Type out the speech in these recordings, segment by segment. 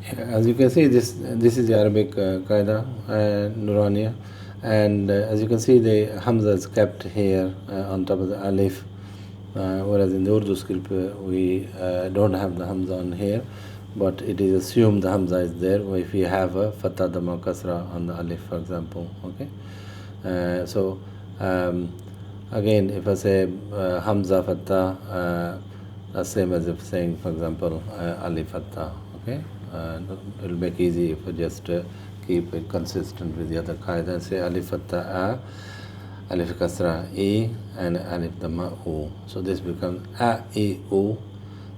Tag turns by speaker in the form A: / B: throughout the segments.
A: As you can see, this is the Arabic Qaida Nooraniyah, and as you can see, the Hamza is kept here on top of the Alif, whereas in the Urdu script we don't have the Hamza on here, but it is assumed the Hamza is there if we have a Fatha Dhamma Kasra on the Alif, for example. Okay, so again, if I say Hamza Fatha, the same as if saying, for example, Alif Fatha. Okay, it will make easy if we just keep it consistent with the other qaida. Say Alif Fatha A, Alif Kasra E, and Alif Dhamma U. So this becomes A, E, U,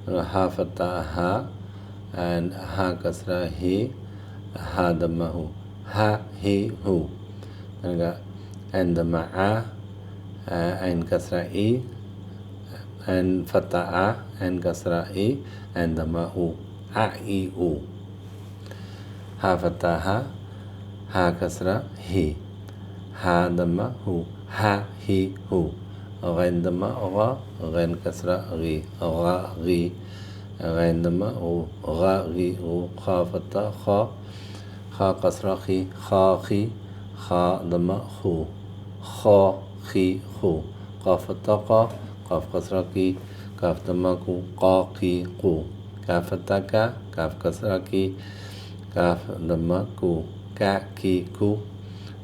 A: Ha Fatha Ha, and Ha Kasra He, Ha Dhamma Hu, Ha, He, Hu. And Dhamma A, and Kasra E, and Fatha A, and Kasra E, and Dhamma U. A, E, U. Ha Fatha Ha, Ha Kasra He, Ha Dhamma Hu, Ha, He, Hu. Ghain Dhamma Gha, Ghain Kasra Ghi, Gha, Ghi. Ghain Dhamma Hu, Gha, Ghi, Hu. Kha Fatha Kha, Kha Kasra Khi, Kha, Khi. Kha Dhamma Hu, Kha, Khi, Hu. Qaf Fatha Qa, Qaf Kasra Ki, Kaf Dhamma Ku, Qa, Ki, Qu. Kaf Fatha Ka, Kaf Kasra Ki, Kaf Dhamma Ku, Ka, Ki, Ku.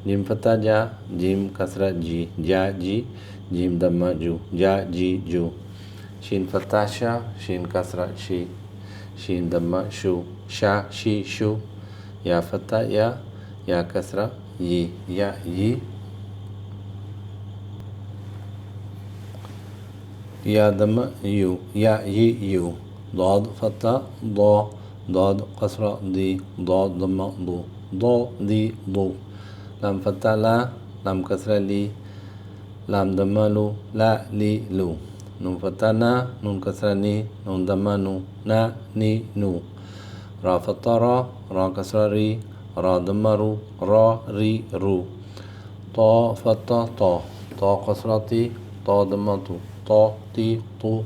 A: Jim Fatha Ja, Jim Kasra Ji, Ja, Ji. Jim Dhamma Ju, Ja, Ji, Ju. Shin Fatha Sha, Shin Kasra Shi, Shin Dhamma Shu, Sha, Shi, Shu. Ya Fatha Ya, Ya Kasra Yi, Ya, Yi. Ya Dhamma Yu, Ya, Yi, Yu. Dad Fatha Da, Dad Kasra Di, Dad Dhamma Du, Do, Di, Du. Lam Fatha La, Lam Kasra Li, Lam Dhamma Lu, La, Li, Lu. Nun Fatha Na, Nun Kasra Ni, Nun Dhamma Nu, Na, Ni, Nu. Ra Fatha Ra, Ra Kasra Ri, Ra Dhamma Ru, Ra, Ri, Ru. Ta Fatha Ta, Ta Kasra Ti, Ta Dhamma Tu, Ta, Ti, Tu.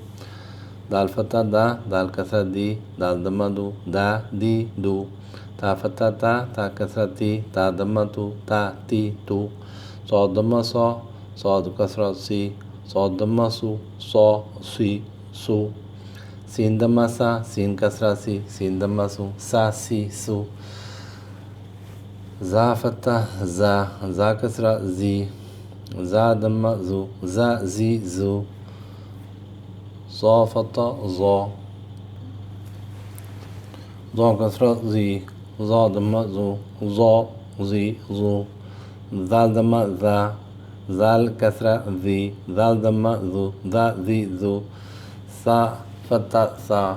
A: Dal Fatha Da, Dal Kasra Di, Dal Dhamma Du, Da, Di, Du. Ta Fatha Ta, Ta Kasra Ti, Ta Dhamma Tu, Ta, Ti, Tu. Sa Dhamma Sa, Sa Kasra Si, Sa Dhamma Su, Sa, Si, Su. Sin Dhamma Sa, Sin Kasra Si, Sin Dhamma Su, Sa, Si, Su. Za Fatha Za, Za Kasra Zi, Za Dhamma Zu, Za, Zi, Zu. Za Fatha Za, Za Kasra Zi, Za Dhamma Zu, Za, Zi, Zu. Zal Dhamma Za, Zal Kasra Zi, Zal Dhamma Zu, Za, Zi, Zu. Sa Fatha Sa,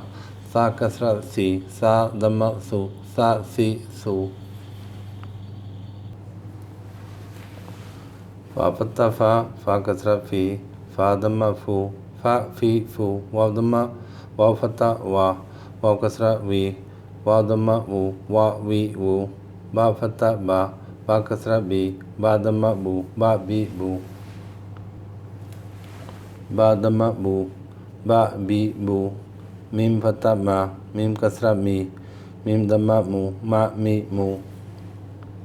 A: Sa Kasra Si, Sa Dhamma Su, Sa, Si, Su. Fa Fatha Fa, Fa Kasra Fi, Fa Dhamma Fu, Fa, Fi, Fu. Waw Dhamma, Waw Fatha Wa, Waw Kasra Vi, Waw Dhamma Wu, Wa, Vi, Wu. Ba Fatha Ba, Ba Kasra Bi, Ba Dhamma Bu, Ba, Bi, Bu. Ba Dhamma Bu, Ba, Bi, Bu. Mim Fatha Ma, Mim Kasra Mi, Mim Dhamma Mu, Ma, Mi, Mu.